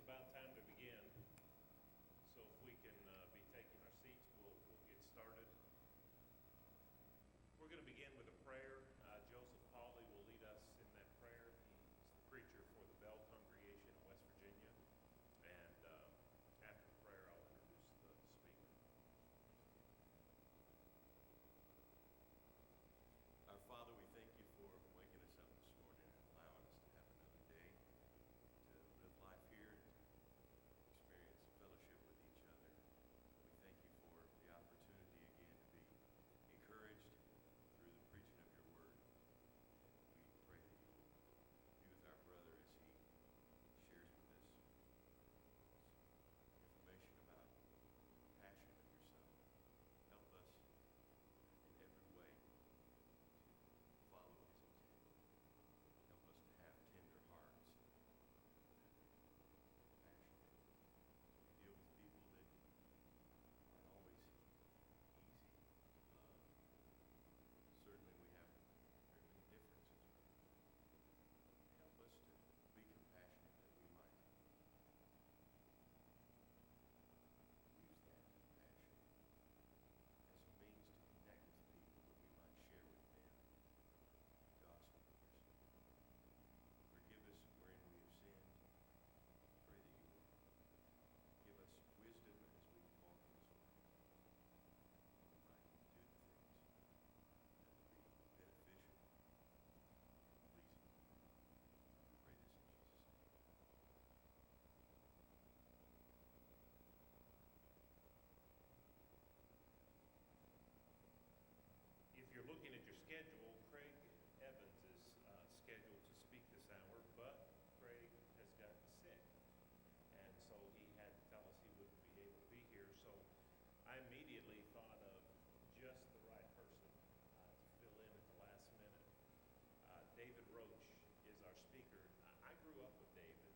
about time to begin. So if we can be taking our seats, we'll get started. We're going to begin with a prayer. Joseph Pauley will lead us in that prayer. He's the preacher for the Bell congregation in West Virginia. And after the prayer, I'll introduce the speaker. Our Father, we thank you for waking us up this morning and allowing us to have another day to live life here and to experience fellowship with each other. We thank you for the opportunity again to be encouraged through the preaching of your word. We pray that you will be with our brother as he shares with us information about the passion of your Son. Help us in every way to follow his example. Help us to have tender hearts, passionate. We deal with people that aren't always easy to love. Certainly we have very many differences. Help us to be compassionate that we might use that compassion as a means to connect with people that we might share with them the gospel of your Son. Forgive us wherein we have sinned. Pray that you will give us wisdom as we walk in this life. We might do the things that will be beneficial and pleasing. We pray this in Jesus' name. If you're looking at your schedule, Craig Evans is scheduled to speak this hour, but Craig has gotten sick. And so he had to tell us he wouldn't be able to be here. So I immediately thought of just the right person to fill in at the last minute. David Roach is our speaker. I grew up with David,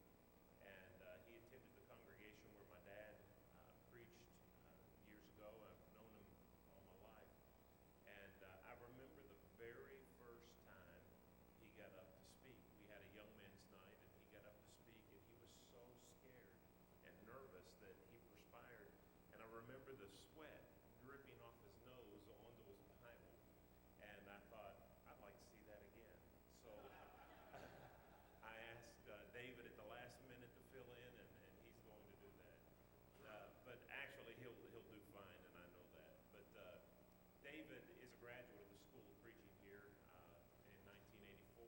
and he attended the congregation where my dad preached years ago. I've known him all my life. And I remember the very first time he got up to speak. We had a young men's night, and he got up to speak, and he was so scared and nervous that he perspired. And I remember the sweat dripping off his nose onto his Bible. And I thought, I'd like to see that again. So I asked David at the last minute to fill in, and he's going to do that. But actually, he'll do fine, and I know that. But David is a graduate of the School of Preaching here in 1984,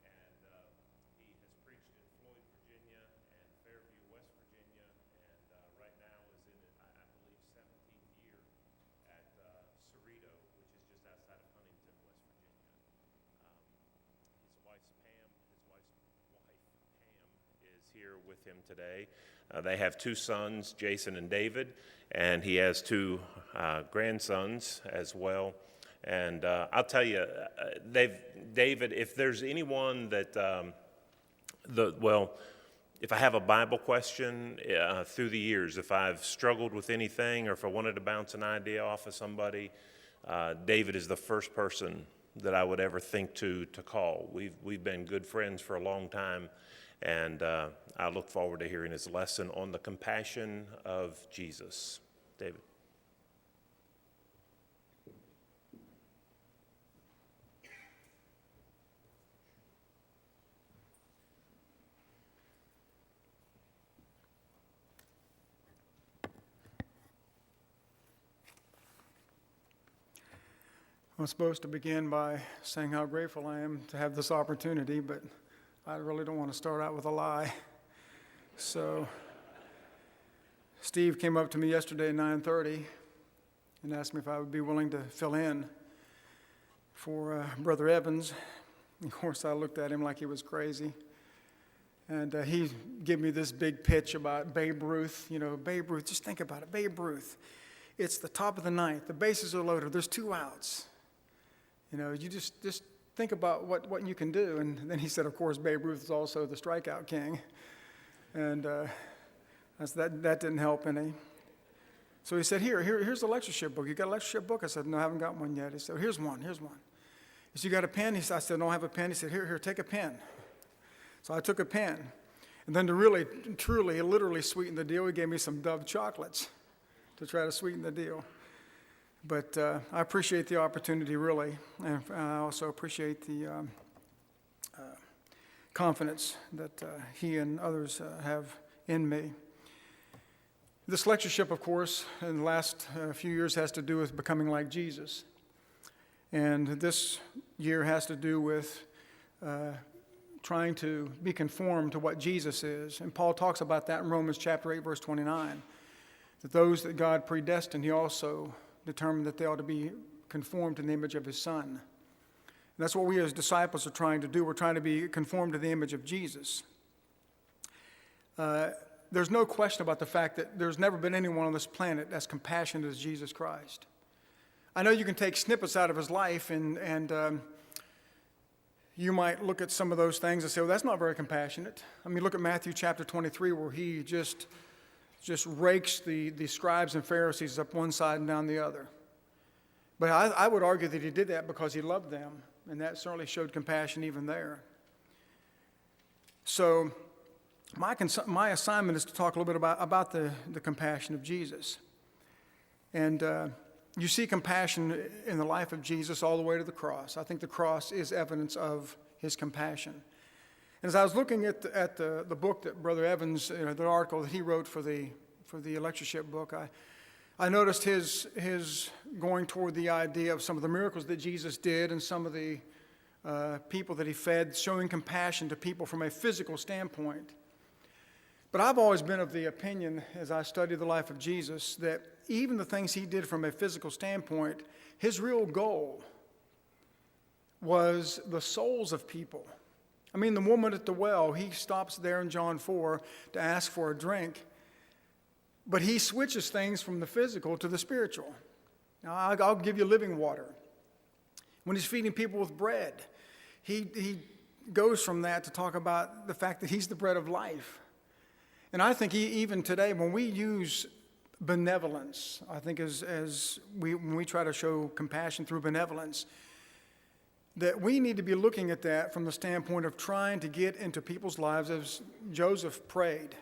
and he has preached in Floyd, Virginia, and Fairview, West Virginia, and right now is in, I believe, 17th year at Cerrito, which is just outside of Huntington, West Virginia. His wife Pam is here with him today. They have two sons, Jason and David, and he has two grandsons as well. And I'll tell you, David, if there's anyone that, if I have a Bible question through the years, if I've struggled with anything or if I wanted to bounce an idea off of somebody, David is the first person that I would ever think to call. We've been good friends for a long time, and I look forward to hearing his lesson on the compassion of Jesus. David. I'm supposed to begin by saying how grateful I am to have this opportunity, but I really don't want to start out with a lie. So Steve came up to me yesterday at 9:30 and asked me if I would be willing to fill in for Brother Evans. Of course, I looked at him like he was crazy. And he gave me this big pitch about Babe Ruth. You know, Babe Ruth, just think about it, Babe Ruth. It's the top of the ninth, the bases are loaded, there's 2 outs. You know, you just think about what you can do. And then he said, of course, Babe Ruth is also the strikeout king. And that didn't help any. So he said, here's the lectureship book. You got a lectureship book? I said, no, I haven't got one yet. He said, here's one. He said, you got a pen? I said, no, I have a pen. He said, here, take a pen. So I took a pen. And then to really, truly, literally sweeten the deal, he gave me some Dove chocolates to try to sweeten the deal. But I appreciate the opportunity, really, and I also appreciate the confidence that he and others have in me. This lectureship, of course, in the last few years has to do with becoming like Jesus. And this year has to do with trying to be conformed to what Jesus is. And Paul talks about that in Romans chapter 8, verse 29, that those that God predestined, he also determined that they ought to be conformed to the image of his Son. And that's what we as disciples are trying to do. We're trying to be conformed to the image of Jesus. There's no question about the fact that there's never been anyone on this planet as compassionate as Jesus Christ. I know you can take snippets out of his life and you might look at some of those things and say, well, that's not very compassionate. I mean, look at Matthew chapter 23 where he just rakes the scribes and Pharisees up one side and down the other. But I would argue that he did that because he loved them, and that certainly showed compassion even there. So my assignment is to talk a little bit about the compassion of Jesus. And you see compassion in the life of Jesus all the way to the cross. I think the cross is evidence of his compassion. And as I was looking at the book that Brother Evans, the article that he wrote for the lectureship book, I noticed his going toward the idea of some of the miracles that Jesus did and some of the people that he fed, showing compassion to people from a physical standpoint. But I've always been of the opinion, as I study the life of Jesus, that even the things he did from a physical standpoint, his real goal was the souls of people. I mean, the woman at the well, he stops there in John 4 to ask for a drink, but he switches things from the physical to the spiritual. Now, I'll give you living water. When he's feeding people with bread, he goes from that to talk about the fact that he's the bread of life. And I think even today, when we use benevolence, I think when we try to show compassion through benevolence, that we need to be looking at that from the standpoint of trying to get into people's lives as Joseph prayed,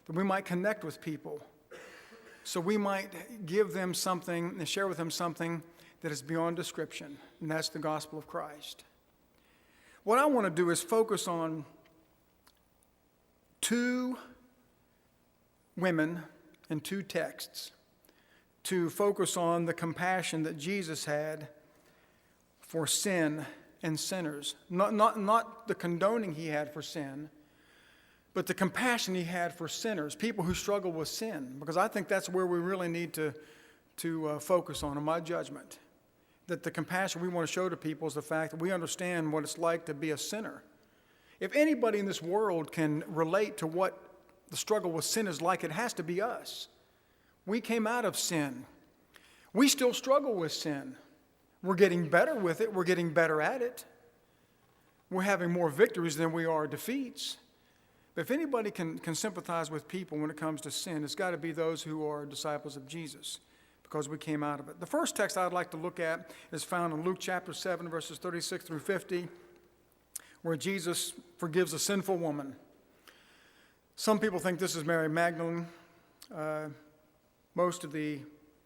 that we might connect with people, so we might give them something and share with them something that is beyond description, and that's the gospel of Christ. What I want to do is focus on two women and two texts to focus on the compassion that Jesus had for sin and sinners. Not the condoning he had for sin, but the compassion he had for sinners, people who struggle with sin, because I think that's where we really need to focus on, in my judgment. That the compassion we want to show to people is the fact that we understand what it's like to be a sinner. If anybody in this world can relate to what the struggle with sin is like, it has to be us. We came out of sin. We still struggle with sin. We're getting better with it. We're getting better at it. We're having more victories than we are defeats. But if anybody can sympathize with people when it comes to sin, it's got to be those who are disciples of Jesus, because we came out of it. The first text I'd like to look at is found in Luke chapter 7, verses 36 through 50, where Jesus forgives a sinful woman. Some people think this is Mary Magdalene. Most of the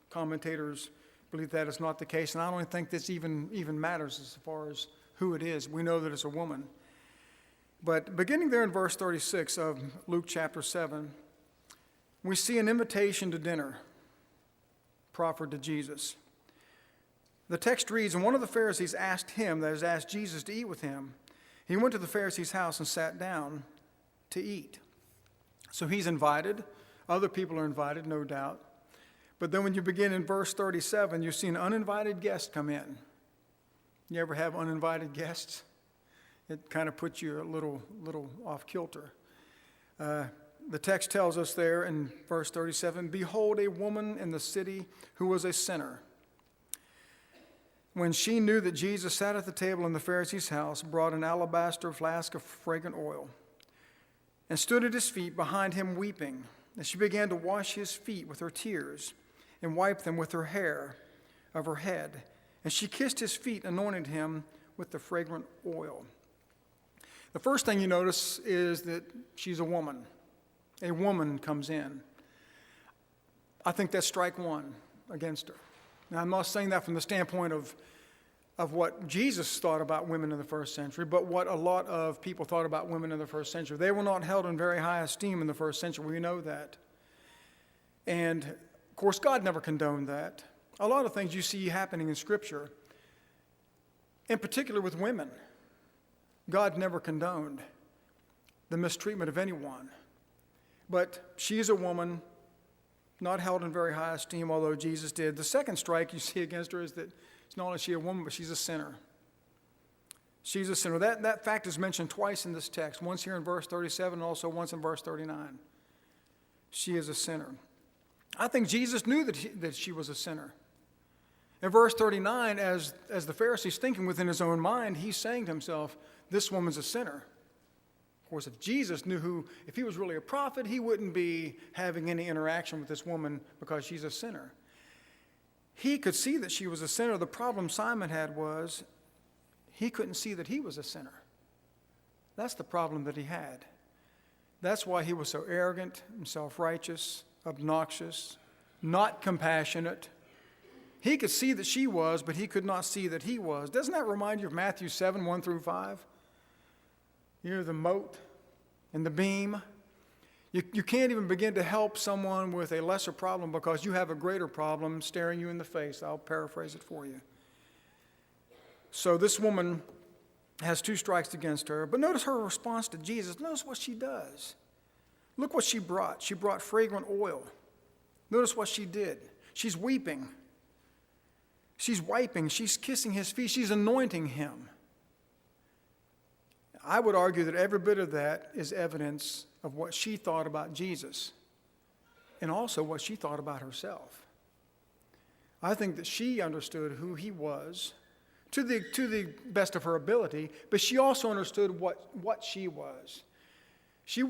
commentators believe that is not the case, and I don't think this even matters as far as who it is. We know that it's a woman. But beginning there in verse 36 of Luke chapter 7, we see an invitation to dinner proffered to Jesus. The text reads, and one of the Pharisees asked him, that is, asked Jesus to eat with him. He went to the Pharisee's house and sat down to eat. So he's invited. Other people are invited, no doubt. But then when you begin in verse 37, you see an uninvited guest come in. You ever have uninvited guests? It kind of puts you a little off kilter. The text tells us there in verse 37, behold, a woman in the city who was a sinner. When she knew that Jesus sat at the table in the Pharisee's house, brought an alabaster flask of fragrant oil, and stood at his feet behind him weeping. And she began to wash his feet with her tears and wipe them with her hair of her head. And she kissed his feet, anointed him with the fragrant oil. The first thing you notice is that she's a woman. A woman comes in. I think that's strike one against her. Now, I'm not saying that from the standpoint of what Jesus thought about women in the first century, but what a lot of people thought about women in the first century. They were not held in very high esteem in the first century. We know that. And, of course, God never condoned that. A lot of things you see happening in Scripture, in particular with women, God never condoned the mistreatment of anyone. But she is a woman, not held in very high esteem, although Jesus did. The second strike you see against her is that it's not only is she a woman, but she's a sinner. She's a sinner. That fact is mentioned twice in this text, once here in verse 37 and also once in verse 39. She is a sinner. I think Jesus knew that she was a sinner. In verse 39, as the Pharisee's thinking within his own mind, he's saying to himself, this woman's a sinner. Of course, if Jesus knew if he was really a prophet, he wouldn't be having any interaction with this woman because she's a sinner. He could see that she was a sinner. The problem Simon had was he couldn't see that he was a sinner. That's the problem that he had. That's why he was so arrogant and self-righteous, obnoxious, not compassionate. He could see that she was, but he could not see that he was. Doesn't that remind you of Matthew 7, 1 through 5? You're the mote and the beam. You can't even begin to help someone with a lesser problem because you have a greater problem staring you in the face. I'll paraphrase it for you. So this woman has two strikes against her. But notice her response to Jesus. Notice what she does. Look what she brought. She brought fragrant oil. Notice what she did. She's weeping. She's wiping. She's kissing his feet. She's anointing him. I would argue that every bit of that is evidence of what she thought about Jesus and also what she thought about herself. I think that she understood who he was to the best of her ability, but she also understood what she was. I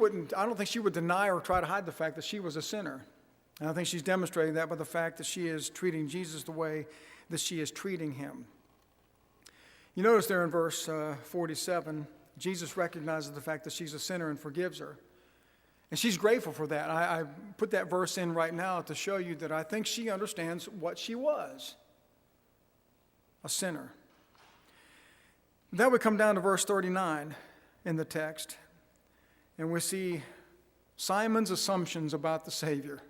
don't think she would deny or try to hide the fact that she was a sinner. And I think she's demonstrating that by the fact that she is treating Jesus the way that she is treating him. You notice there in verse 47, Jesus recognizes the fact that she's a sinner and forgives her. And she's grateful for that. I put that verse in right now to show you that I think she understands what she was, a sinner. Then we come down to verse 39 in the text, and we see Simon's assumptions about the Savior.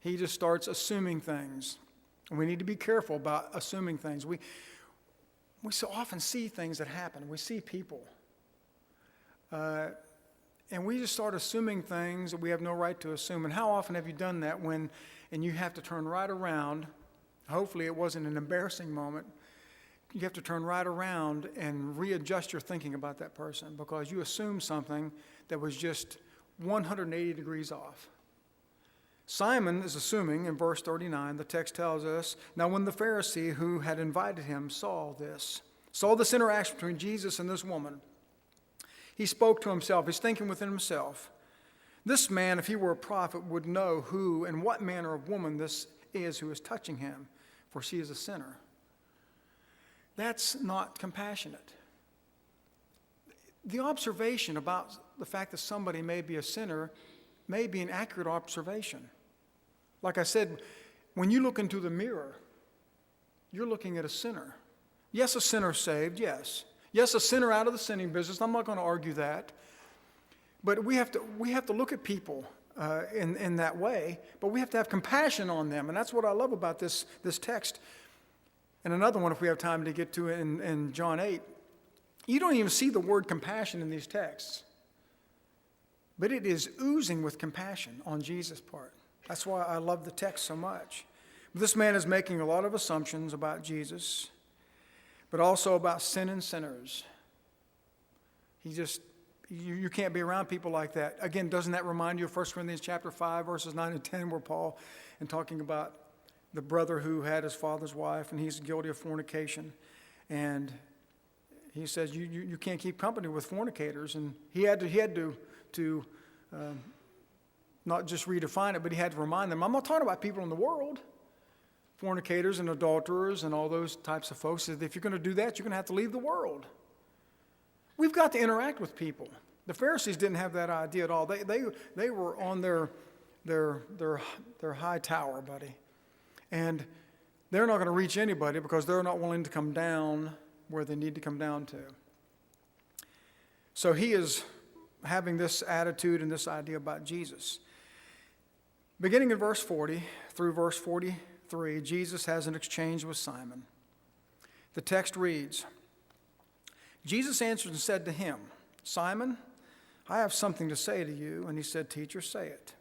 He just starts assuming things. And we need to be careful about assuming things. We so often see things that happen. We see people. And we just start assuming things that we have no right to assume. And how often have you done that and you have to turn right around? Hopefully it wasn't an embarrassing moment. You have to turn right around and readjust your thinking about that person because you assumed something that was just 180 degrees off. Simon is assuming in verse 39, the text tells us, now when the Pharisee who had invited him saw this interaction between Jesus and this woman, he spoke to himself. He's thinking within himself, this man, if he were a prophet, would know who and what manner of woman this is who is touching him, for she is a sinner. That's not compassionate. The observation about the fact that somebody may be a sinner may be an accurate observation. Like I said, when you look into the mirror, you're looking at a sinner. Yes, a sinner saved, yes. Yes, a sinner out of the sinning business. I'm not going to argue that. But we have to look at people in that way, but we have to have compassion on them. And that's what I love about this text. And another one, if we have time to get to in John 8, you don't even see the word compassion in these texts. But it is oozing with compassion on Jesus' part. That's why I love the text so much. This man is making a lot of assumptions about Jesus, but also about sin and sinners. You can't be around people like that. Again, doesn't that remind you of 1 Corinthians chapter 5, verses 9 and 10, where Paul, in talking about the brother who had his father's wife, and he's guilty of fornication, and he says, you can't keep company with fornicators, and he had to not just redefine it, but he had to remind them, I'm not talking about people in the world, fornicators and adulterers and all those types of folks. If you're going to do that, you're going to have to leave the world. We've got to interact with people. The Pharisees didn't have that idea at all. They were on their high tower, buddy. And they're not going to reach anybody because they're not willing to come down where they need to come down to. So he is having this attitude and this idea about Jesus. Beginning in verse 40 through verse 43, Jesus has an exchange with Simon. The text reads, Jesus answered and said to him, Simon, I have something to say to you. And he said, Teacher, say it.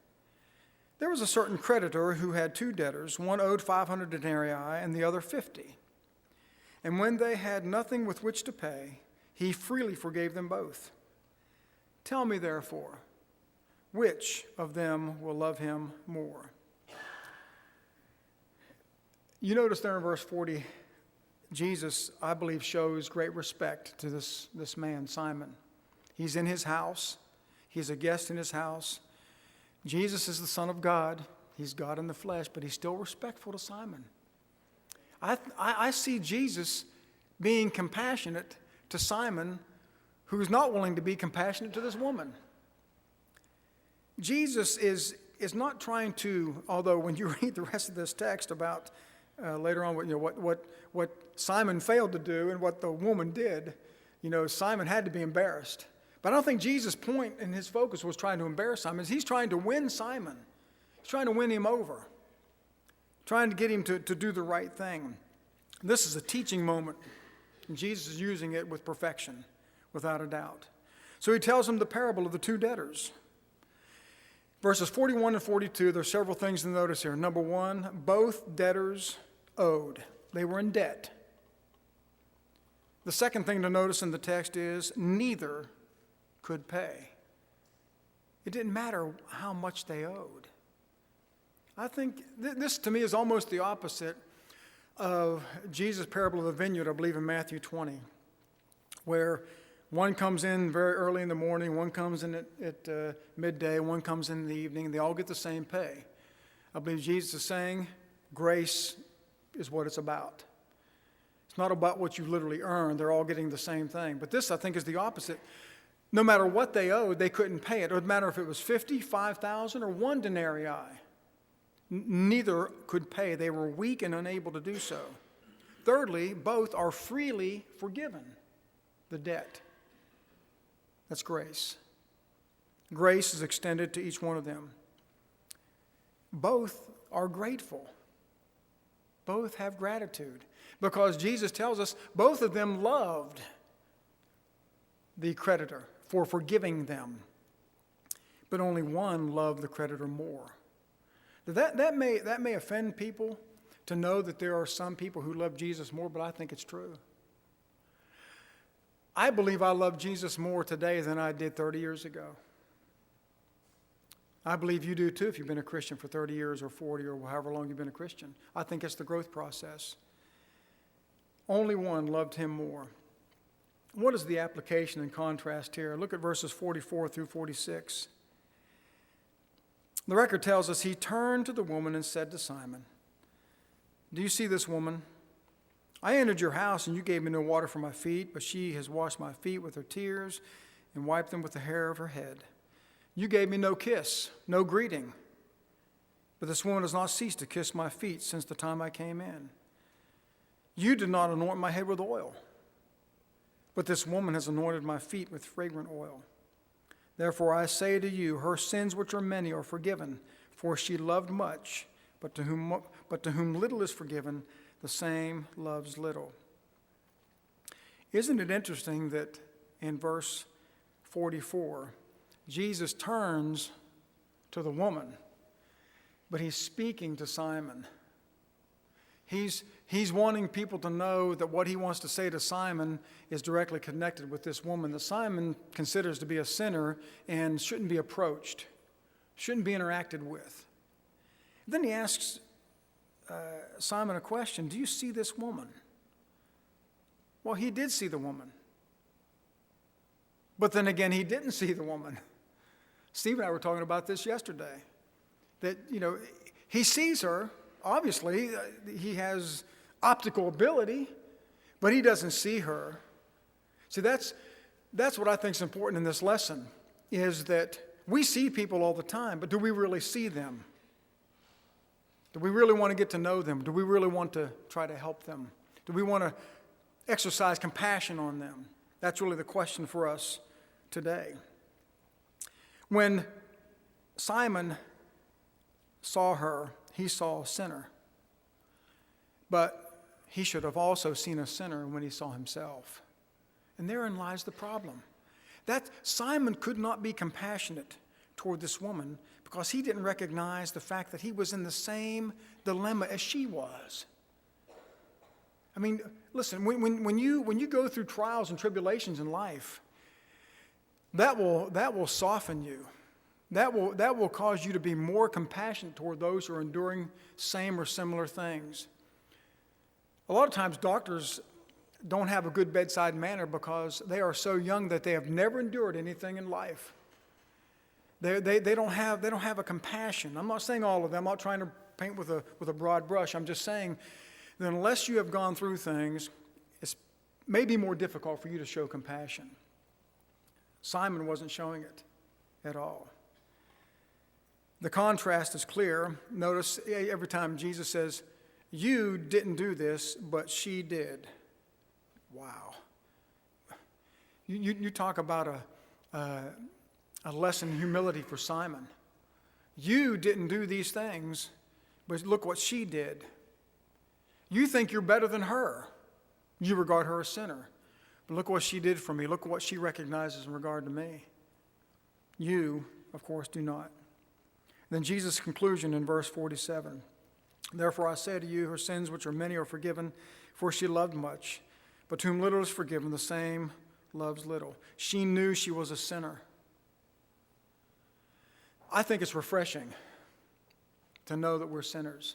There was a certain creditor who had 2 debtors. One owed 500 denarii and the other 50. And when they had nothing with which to pay, he freely forgave them both. Tell me, therefore, which of them will love him more? You notice there in verse 40, Jesus, I believe, shows great respect to this man, Simon. He's in his house. He's a guest in his house. Jesus is the Son of God. He's God in the flesh, but he's still respectful to Simon. I see Jesus being compassionate to Simon, who's not willing to be compassionate to this woman. Jesus is not trying to, although when you read the rest of this text about later on what Simon failed to do and what the woman did, Simon had to be embarrassed. But I don't think Jesus' point and his focus was trying to embarrass Simon. He's trying to win Simon. He's trying to win him over, trying to get him to do the right thing. This is a teaching moment, and Jesus is using it with perfection, without a doubt. So he tells him the parable of the 2 debtors. Verses 41 and 42, there are several things to notice here. Number 1, both debtors owed. They were in debt. The second thing to notice in the text is neither could pay. It didn't matter how much they owed. I think this to me is almost the opposite of Jesus' parable of the vineyard, I believe in Matthew 20, where one comes in very early in the morning, one comes in at midday, one comes in the evening, and they all get the same pay. I believe Jesus is saying grace is what it's about. It's not about what you literally earn. They're all getting the same thing. But this, I think, is the opposite. No matter what they owed, they couldn't pay it. It doesn't matter if it was 50, 5,000, or 1 denarii. Neither could pay. They were weak and unable to do so. Thirdly, both are freely forgiven the debt. That's grace. Grace is extended to each one of them. Both are grateful. Both have gratitude. Because Jesus tells us both of them loved the creditor for forgiving them. But only one loved the creditor more. That may offend people to know that there are some people who love Jesus more, but I think it's true. I believe I love Jesus more today than I did 30 years ago. I believe you do too if you've been a Christian for 30 years or 40 or however long you've been a Christian. I think it's the growth process. Only one loved him more. What is the application and contrast here? Look at verses 44 through 46. The record tells us he turned to the woman and said to Simon, "Do you see this woman? I entered your house and you gave me no water for my feet, but she has washed my feet with her tears and wiped them with the hair of her head. You gave me no kiss, no greeting, but this woman has not ceased to kiss my feet since the time I came in. You did not anoint my head with oil, but this woman has anointed my feet with fragrant oil. Therefore I say to you, her sins which are many are forgiven, for she loved much, but to whom little is forgiven, the same loves little." Isn't it interesting that in verse 44, Jesus turns to the woman, but he's speaking to Simon. He's wanting people to know that what he wants to say to Simon is directly connected with this woman that Simon considers to be a sinner and shouldn't be approached, shouldn't be interacted with. Then he asks Simon a question: do you see this woman? Well, he did see the woman. But then again, he didn't see the woman. Steve and I were talking about this yesterday. That, he sees her. Obviously, he has optical ability, but he doesn't see her. See, That's what I think is important in this lesson, is that we see people all the time, but do we really see them? Do we really want to get to know them? Do we really want to try to help them? Do we want to exercise compassion on them? That's really the question for us today. When Simon saw her, he saw a sinner. But he should have also seen a sinner when he saw himself. And therein lies the problem. That Simon could not be compassionate toward this woman because he didn't recognize the fact that he was in the same dilemma as she was. I mean, listen, when you go through trials and tribulations in life, that will soften you. That will cause you to be more compassionate toward those who are enduring same or similar things. A lot of times doctors don't have a good bedside manner because they are so young that they have never endured anything in life. They don't have a compassion. I'm not saying all of them. I'm not trying to paint with a broad brush. I'm just saying that unless you have gone through things, it's maybe more difficult for you to show compassion. Simon wasn't showing it at all. The contrast is clear. Notice every time Jesus says, "You didn't do this, but she did." Wow. You talk about a lesson in humility for Simon. You didn't do these things, but look what she did. You think you're better than her. You regard her as a sinner. But look what she did for me. Look what she recognizes in regard to me. You, of course, do not. Then Jesus' conclusion in verse 47. Therefore I say to you, her sins which are many are forgiven, for she loved much. But to whom little is forgiven, the same loves little. She knew she was a sinner. I think it's refreshing to know that we're sinners.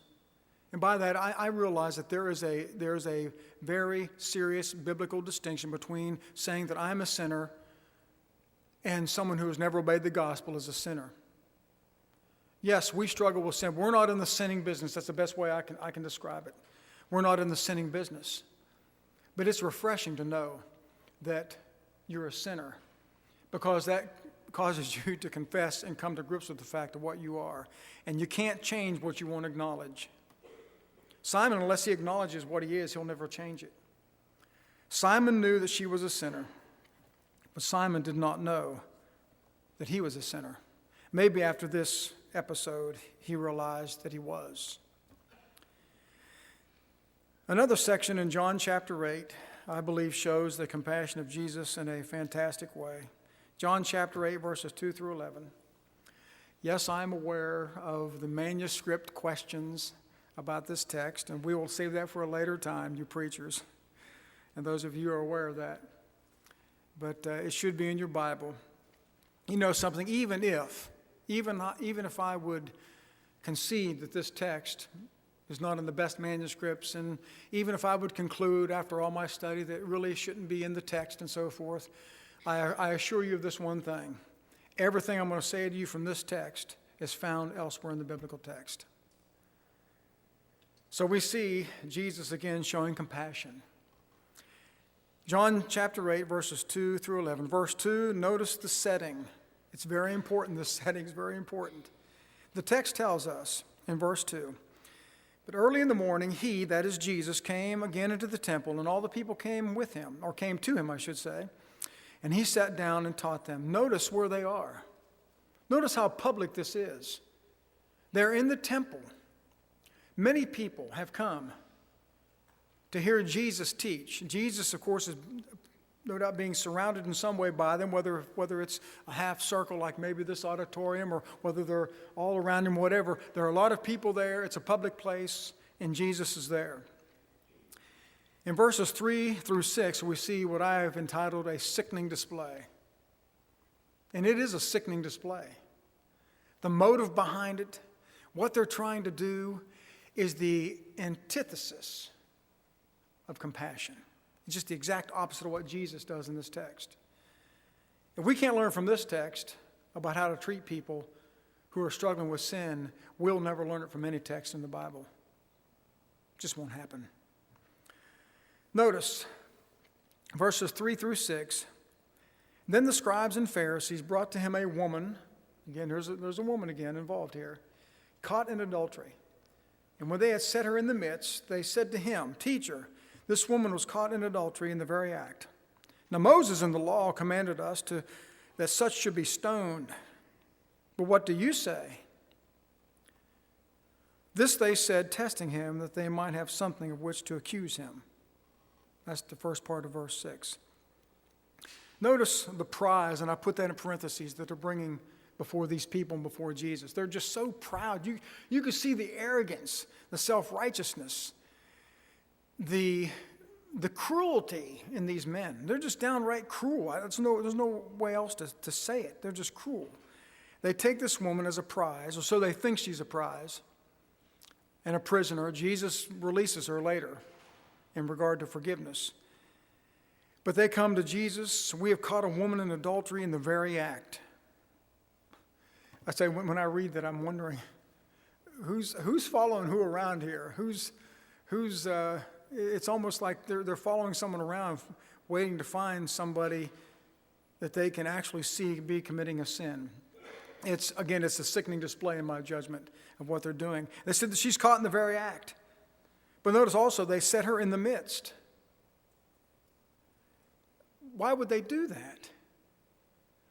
And by that, I realize that there is a very serious biblical distinction between saying that I'm a sinner and someone who has never obeyed the gospel is a sinner. Yes, we struggle with sin. We're not in the sinning business. That's the best way I can describe it. We're not in the sinning business. But it's refreshing to know that you're a sinner because that causes you to confess and come to grips with the fact of what you are. And you can't change what you won't acknowledge. Simon, unless he acknowledges what he is, he'll never change it. Simon knew that she was a sinner, but Simon did not know that he was a sinner. Maybe after this episode, he realized that he was. Another section in John chapter 8, I believe, shows the compassion of Jesus in a fantastic way. John chapter 8, verses 2 through 11. Yes, I'm aware of the manuscript questions about this text, and we will save that for a later time, you preachers. And those of you who are aware of that. But it should be in your Bible. You know something, even if I would concede that this text is not in the best manuscripts, and even if I would conclude after all my study that it really shouldn't be in the text and so forth, I assure you of this one thing. Everything I'm going to say to you from this text is found elsewhere in the biblical text. So we see Jesus again showing compassion. John chapter 8, verses 2 through 11. Verse 2, notice the setting. It's very important. This setting is very important. The text tells us in verse 2, but early in the morning, he, that is Jesus, came again into the temple, and all the people came with him, or came to him, I should say, and he sat down and taught them. Notice where they are. Notice how public this is. They're in the temple. Many people have come to hear Jesus teach. Jesus, of course, is no doubt being surrounded in some way by them, whether it's a half circle like maybe this auditorium or whether they're all around him, whatever. There are a lot of people there. It's a public place, and Jesus is there. In verses 3 through 6, we see what I have entitled a sickening display. And it is a sickening display. The motive behind it, what they're trying to do, is the antithesis of compassion. It's just the exact opposite of what Jesus does in this text. If we can't learn from this text about how to treat people who are struggling with sin, we'll never learn it from any text in the Bible. It just won't happen. Notice verses 3 through 6. Then the scribes and Pharisees brought to him a woman, again, there's a woman again involved here, caught in adultery. And when they had set her in the midst, they said to him, Teacher, this woman was caught in adultery in the very act. Now Moses in the law commanded us that such should be stoned. But what do you say? This they said, testing him, that they might have something of which to accuse him. That's the first part of verse 6. Notice the prize, and I put that in parentheses, that they're bringing before these people and before Jesus. They're just so proud. You can see the arrogance, the self-righteousness, the cruelty in these men. They're just downright cruel. There's no way else to say it. They're just cruel. They take this woman as a prize, or so they think she's a prize, and a prisoner. Jesus releases her later in regard to forgiveness. But they come to Jesus. We have caught a woman in adultery in the very act. I say, when I read that, I'm wondering, who's following who around here? It's almost like they're following someone around, waiting to find somebody that they can actually see be committing a sin. It's a sickening display in my judgment of what they're doing. They said that she's caught in the very act. But notice also, they set her in the midst. Why would they do that?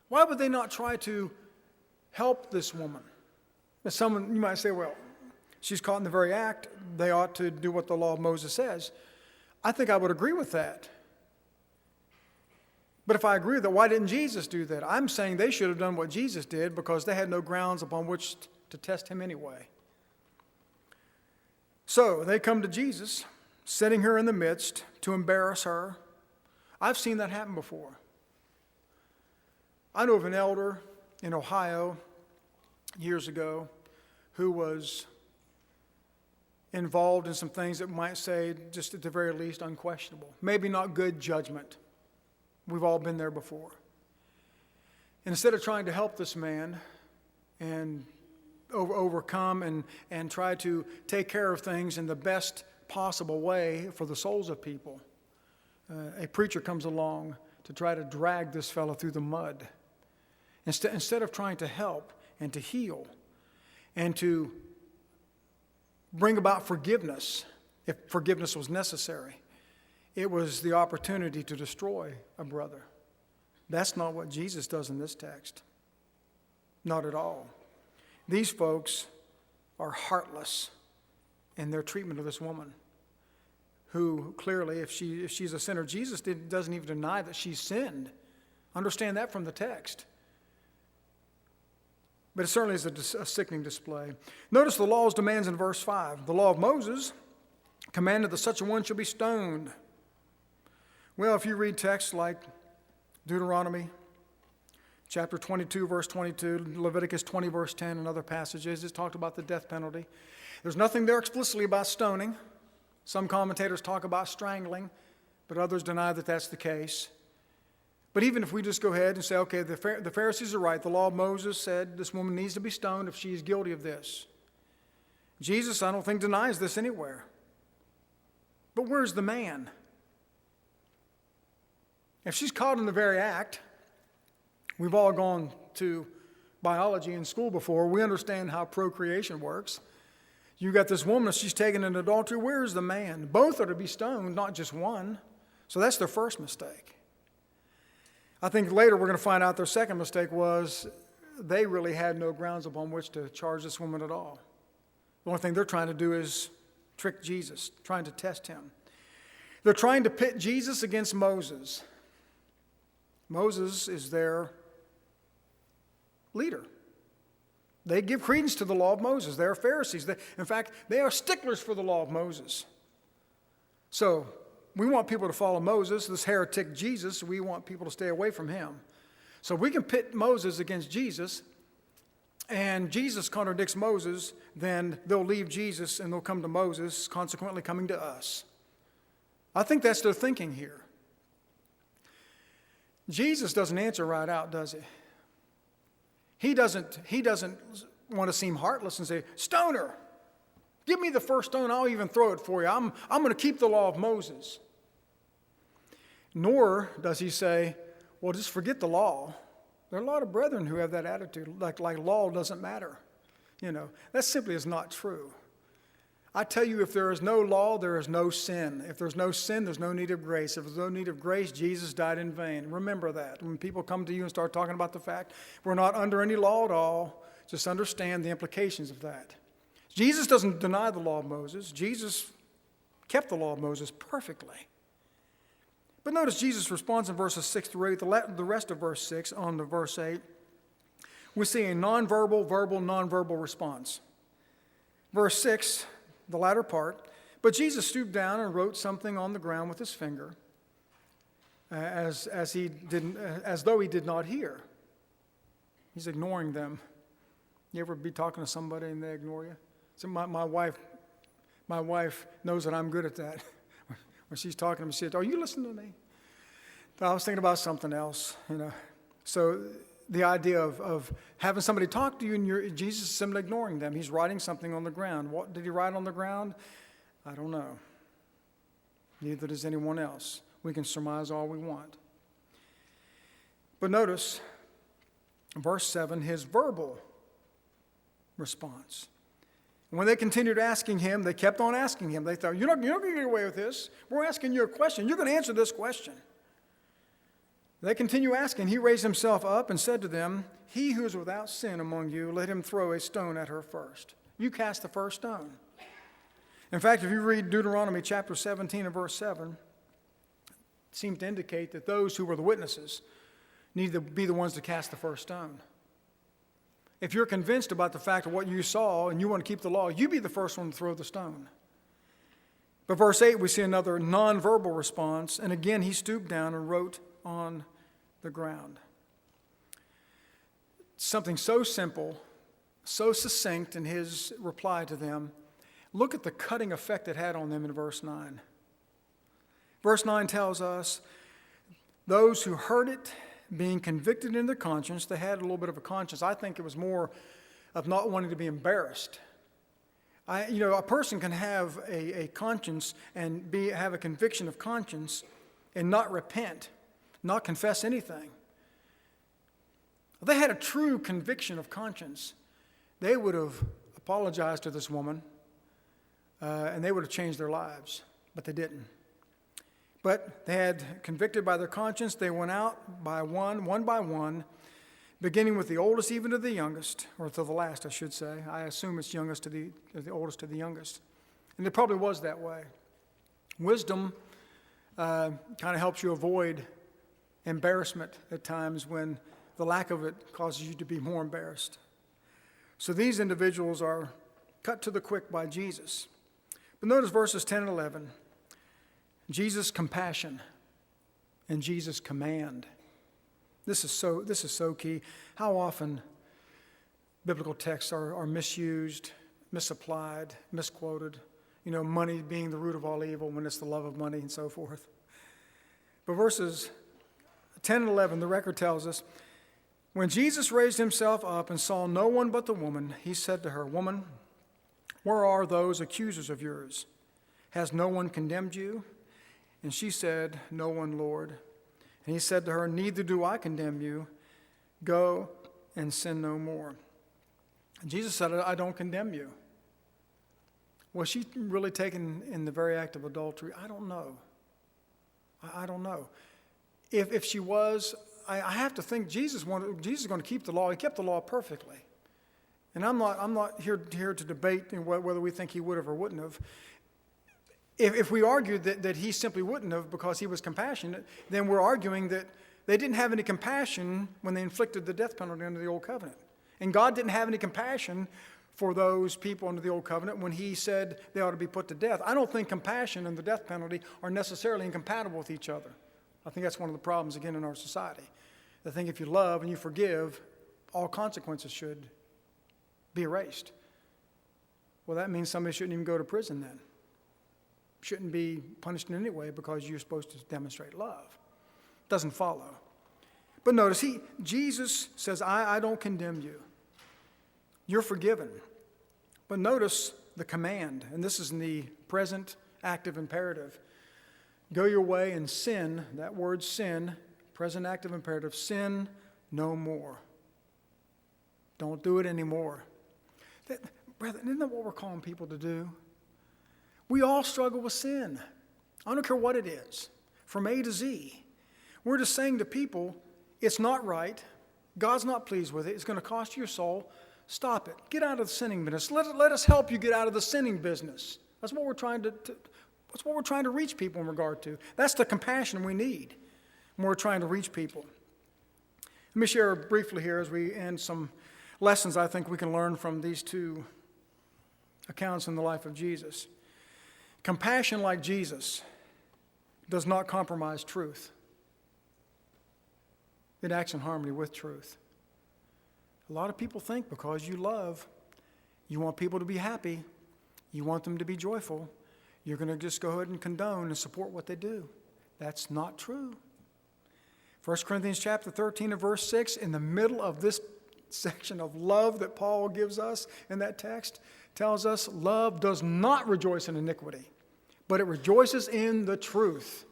Why would they not try to help this woman? You might say, well, she's caught in the very act. They ought to do what the law of Moses says. I think I would agree with that. But if I agree with that, why didn't Jesus do that? I'm saying they should have done what Jesus did because they had no grounds upon which to test him anyway. So they come to Jesus, setting her in the midst to embarrass her. I've seen that happen before. I know of an elder in Ohio years ago who was involved in some things that might say, just at the very least, unquestionable. Maybe not good judgment. We've all been there before. And instead of trying to help this man and overcome and try to take care of things in the best possible way for the souls of people, a preacher comes along to try to drag this fellow through the mud. Instead of trying to help and to heal and to bring about forgiveness, if forgiveness was necessary, it was the opportunity to destroy a brother. That's not what Jesus does in this text. Not at all. These folks are heartless in their treatment of this woman, who clearly, if she's a sinner, Jesus doesn't even deny that she's sinned. Understand that from the text. But it certainly is a sickening display. Notice the law's demands in verse 5. The law of Moses commanded that such a one shall be stoned. Well, if you read texts like Deuteronomy chapter 22, verse 22, Leviticus 20, verse 10, and other passages, it's talked about the death penalty. There's nothing there explicitly about stoning. Some commentators talk about strangling, but others deny that that's the case. But even if we just go ahead and say, okay, the Pharisees are right, the law of Moses said this woman needs to be stoned if she is guilty of this. Jesus, I don't think, denies this anywhere. But where's the man? If she's caught in the very act, we've all gone to biology in school before. We understand how procreation works. You got this woman, she's taken in adultery. Where's the man? Both are to be stoned, not just one. So that's their first mistake. I think later we're going to find out their second mistake was they really had no grounds upon which to charge this woman at all. The only thing they're trying to do is trick Jesus, trying to test him. They're trying to pit Jesus against Moses. Moses is their leader. They give credence to the law of Moses. They are Pharisees. In fact, they are sticklers for the law of Moses. So we want people to follow Moses. This heretic Jesus, we want people to stay away from him. So we can pit Moses against Jesus, and Jesus contradicts Moses, then they'll leave Jesus and they'll come to Moses, consequently coming to us. I think that's their thinking here. Jesus doesn't answer right out, does he? He doesn't want to seem heartless and say, stone her. Give me the first stone, I'll even throw it for you. I'm going to keep the law of Moses. Nor does he say, well, just forget the law. There are a lot of brethren who have that attitude, like law doesn't matter. That simply is not true. I tell you, if there is no law, there is no sin. If there's no sin, there's no need of grace. If there's no need of grace, Jesus died in vain. Remember that. When people come to you and start talking about the fact we're not under any law at all, just understand the implications of that. Jesus doesn't deny the law of Moses. Jesus kept the law of Moses perfectly. But notice Jesus responds in verses 6 through 8. The rest of verse 6 on to verse 8, we see a nonverbal, verbal, nonverbal response. Verse 6, the latter part, but Jesus stooped down and wrote something on the ground with his finger, as though he did not hear. He's ignoring them. You ever be talking to somebody and they ignore you? So my wife knows that I'm good at that. When she's talking to me, she says, "Are you listening to me?" I was thinking about something else, So the idea of having somebody talk to you and Jesus is simply ignoring them. He's writing something on the ground. What did he write on the ground? I don't know. Neither does anyone else. We can surmise all we want. But notice, verse 7, his verbal response. When they continued asking him, they kept on asking him. They thought, you're not going to get away with this. We're asking you a question. You're going to answer this question. They continue asking. He raised himself up and said to them, "He who is without sin among you, let him throw a stone at her first." You cast the first stone. In fact, if you read Deuteronomy chapter 17 and verse 7, it seems to indicate that those who were the witnesses need to be the ones to cast the first stone. If you're convinced about the fact of what you saw and you want to keep the law, you be the first one to throw the stone. But verse 8, we see another nonverbal response, and again he stooped down and wrote on the ground. Something so simple, so succinct in his reply to them. Look at the cutting effect it had on them in verse 9. Verse 9 tells us, those who heard it, being convicted in their conscience, they had a little bit of a conscience. I think it was more of not wanting to be embarrassed. A person can have a conscience and have a conviction of conscience and not repent, not confess anything. If they had a true conviction of conscience, they would have apologized to this woman and they would have changed their lives, but they didn't. But they had convicted by their conscience. They went out by one by one, beginning with the oldest even to the youngest, or to the last, I should say. I assume it's youngest to the oldest to the youngest. And it probably was that way. Wisdom kind of helps you avoid embarrassment at times when the lack of it causes you to be more embarrassed. So these individuals are cut to the quick by Jesus. But notice verses 10 and 11. Jesus' compassion and Jesus' command. This is so key. How often biblical texts are misused, misapplied, misquoted. Money being the root of all evil when it's the love of money and so forth. But verses 10 and 11, the record tells us, when Jesus raised himself up and saw no one but the woman, he said to her, "Woman, where are those accusers of yours? Has no one condemned you?" And she said, "No one, Lord." And he said to her, "Neither do I condemn you. Go and sin no more." And Jesus said, "I don't condemn you." Was she really taken in the very act of adultery? I don't know. I don't know. If she was, I have to think Jesus is going to keep the law. He kept the law perfectly. And I'm not here to debate whether we think he would have or wouldn't have. If we argued that he simply wouldn't have because he was compassionate, then we're arguing that they didn't have any compassion when they inflicted the death penalty under the Old Covenant. And God didn't have any compassion for those people under the Old Covenant when he said they ought to be put to death. I don't think compassion and the death penalty are necessarily incompatible with each other. I think that's one of the problems, again, in our society. I think if you love and you forgive, all consequences should be erased. Well, that means somebody shouldn't even go to prison then. Shouldn't be punished in any way because you're supposed to demonstrate love. Doesn't follow. But notice, Jesus says, I don't condemn you. You're forgiven. But notice the command, and this is in the present active imperative. Go your way and sin, that word sin, present active imperative, sin no more. Don't do it anymore. Brother, isn't that what we're calling people to do? We all struggle with sin. I don't care what it is, from A to Z. We're just saying to people, it's not right. God's not pleased with it. It's going to cost you your soul. Stop it. Get out of the sinning business. Let us help you get out of the sinning business. That's what we're trying to reach people in regard to. That's the compassion we need when we're trying to reach people. Let me share briefly here as we end some lessons I think we can learn from these two accounts in the life of Jesus. Compassion like Jesus does not compromise truth. It acts in harmony with truth. A lot of people think because you love, you want people to be happy, you want them to be joyful, you're going to just go ahead and condone and support what they do. That's not true. 1 Corinthians chapter 13 and verse 6, in the middle of this section of love that Paul gives us in that text, tells us love does not rejoice in iniquity, but it rejoices in the truth.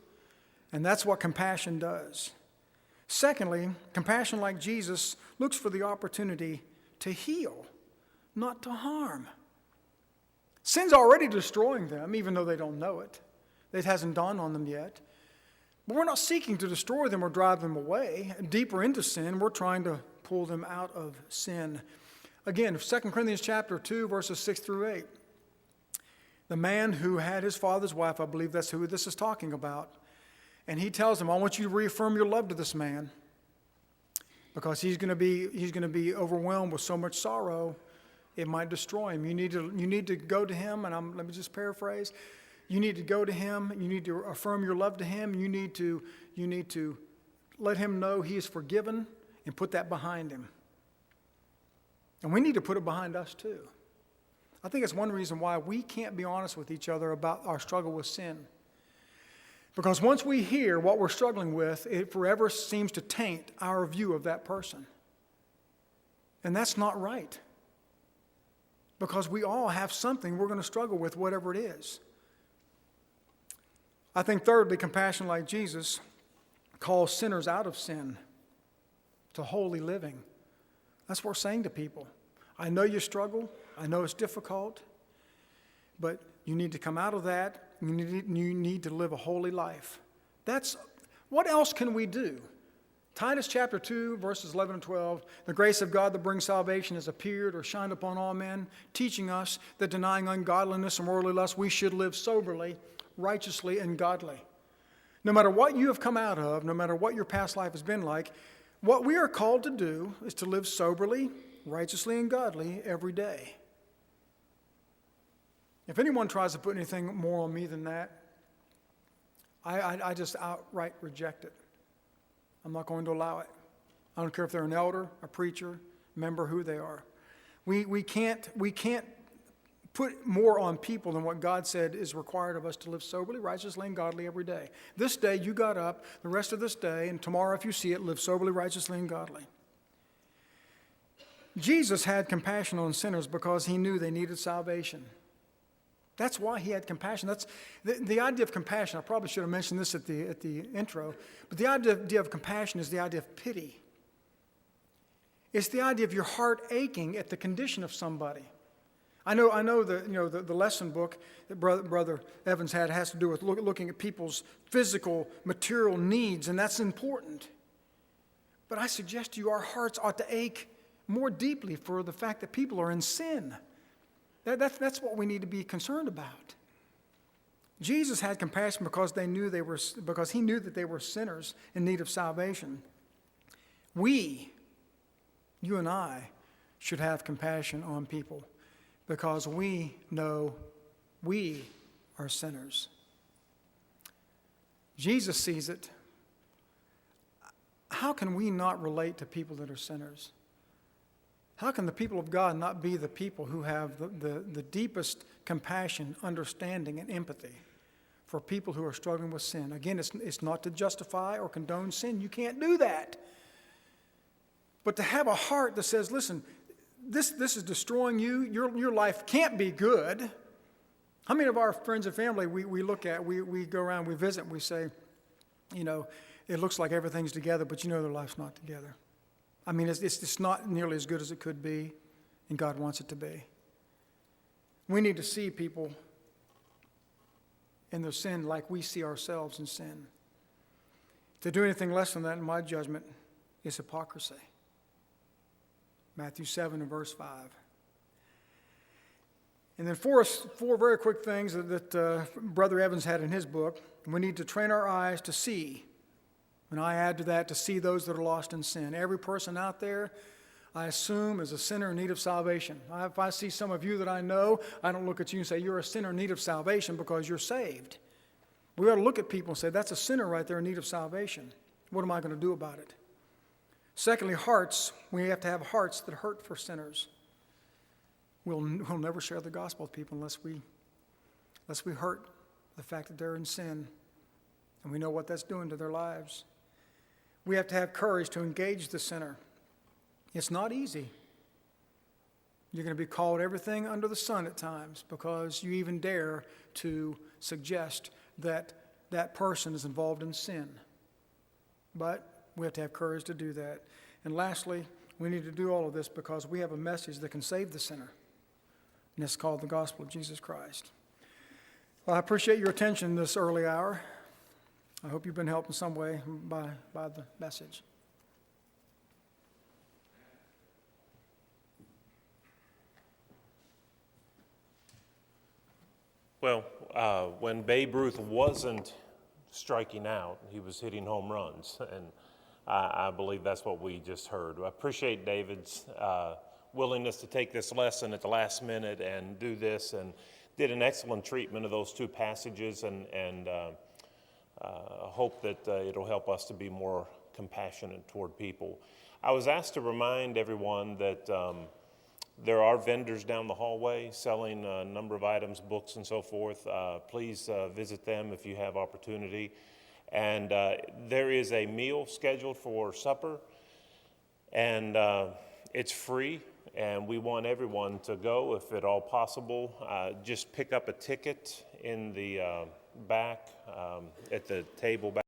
And that's what compassion does. Secondly, compassion like Jesus looks for the opportunity to heal, not to harm. Sin's already destroying them, even though they don't know it. It hasn't dawned on them yet. But we're not seeking to destroy them or drive them away. Deeper into sin, we're trying to pull them out of sin. Again, 2 Corinthians chapter 2, verses 6 through 8. The man who had his father's wife, I believe that's who this is talking about. And he tells him, I want you to reaffirm your love to this man because he's going to be overwhelmed with so much sorrow, it might destroy him. You need to go to him, and let me just paraphrase. You need to go to him. You need to affirm your love to him. You need to let him know he is forgiven and put that behind him. And we need to put it behind us too. I think it's one reason why we can't be honest with each other about our struggle with sin. Because once we hear what we're struggling with, it forever seems to taint our view of that person. And that's not right. Because we all have something we're going to struggle with, whatever it is. I think thirdly, compassion like Jesus calls sinners out of sin to holy living. That's what we're saying to people. I know you struggle. I know it's difficult. But you need to come out of that. You need to live a holy life. What else can we do? Titus chapter 2, verses 11 and 12, the grace of God that brings salvation has appeared or shined upon all men, teaching us that denying ungodliness and worldly lust, we should live soberly, righteously, and godly. No matter what you have come out of, no matter what your past life has been like, what we are called to do is to live soberly, righteously, and godly every day. If anyone tries to put anything more on me than that, I just outright reject it. I'm not going to allow it. I don't care if they're an elder, a preacher, member, who they are. We can't put more on people than what God said is required of us to live soberly, righteously, and godly every day. This day you got up, the rest of this day, and tomorrow if you see it, live soberly, righteously, and godly. Jesus had compassion on sinners because he knew they needed salvation. That's why he had compassion. That's the idea of compassion. I probably should have mentioned this at the intro, but the idea of compassion is the idea of pity. It's the idea of your heart aching at the condition of somebody. I know the lesson book that Brother Evans had has to do with looking at people's physical, material needs, and that's important. But I suggest to you our hearts ought to ache more deeply for the fact that people are in sin. That's what we need to be concerned about. Jesus had compassion because he knew that they were sinners in need of salvation. You and I, should have compassion on people because we know we are sinners. Jesus sees it. How can we not relate to people that are sinners? How can the people of God not be the people who have the deepest compassion, understanding, and empathy for people who are struggling with sin? Again, it's not to justify or condone sin. You can't do that. But to have a heart that says, listen, this is destroying you. Your life can't be good. How many of our friends and family we look at, we go around, we visit, and we say, it looks like everything's together, but you know their life's not together. I mean, it's not nearly as good as it could be, and God wants it to be. We need to see people in their sin like we see ourselves in sin. To do anything less than that, in my judgment, is hypocrisy. Matthew 7 and verse 5. And then four very quick things that Brother Evans had in his book. We need to train our eyes to see. And I add to that, to see those that are lost in sin. Every person out there, I assume, is a sinner in need of salvation. If I see some of you that I know, I don't look at you and say, you're a sinner in need of salvation because you're saved. We ought to look at people and say, that's a sinner right there in need of salvation. What am I going to do about it? Secondly, hearts. We have to have hearts that hurt for sinners. We'll never share the gospel with people unless we hurt the fact that they're in sin and we know what that's doing to their lives. We have to have courage to engage the sinner. It's not easy. You're going to be called everything under the sun at times because you even dare to suggest that that person is involved in sin. But we have to have courage to do that. And lastly, we need to do all of this because we have a message that can save the sinner. And it's called the gospel of Jesus Christ. Well, I appreciate your attention this early hour. I hope you've been helped in some way by the message. Well, when Babe Ruth wasn't striking out, he was hitting home runs, and I believe that's what we just heard. I appreciate David's willingness to take this lesson at the last minute and do this, and did an excellent treatment of those two passages, and hope that it'll help us to be more compassionate toward people. I was asked to remind everyone that there are vendors down the hallway selling a number of items, books and so forth. Please visit them if you have opportunity. And there is a meal scheduled for supper, and it's free, and we want everyone to go if at all possible. Just pick up a ticket in the back at the table back